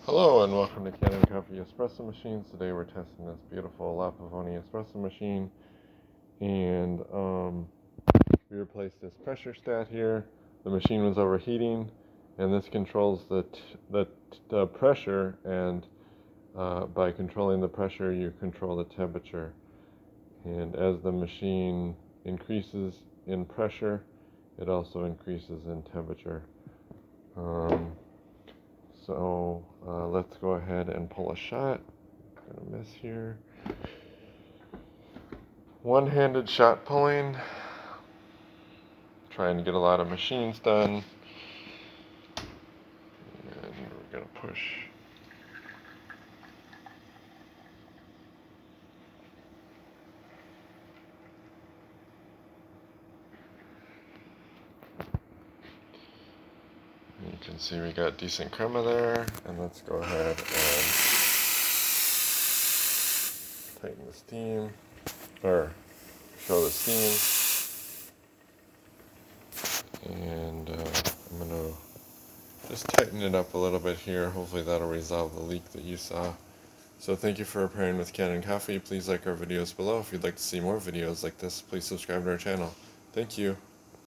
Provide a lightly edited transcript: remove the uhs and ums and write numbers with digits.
Hello and welcome to Kanen Coffee Espresso Machines. Today we're testing this beautiful Pavoni espresso machine, and we replaced this pressure stat here. The machine was overheating, and this controls the pressure, and by controlling the pressure you control the temperature. And as the machine increases in pressure, it also increases in temperature. So let's go ahead and pull a shot. Gonna miss here. One-handed shot pulling. Trying to get a lot of machines done. And we're gonna push. You can see we got decent crema there, and let's go ahead and tighten the steam, or show the steam. And I'm gonna just tighten it up a little bit here. Hopefully that'll resolve the leak that you saw. So thank you for pairing with Kanen Coffee. Please like our videos below. If you'd like to see more videos like this, please subscribe to our channel. Thank you.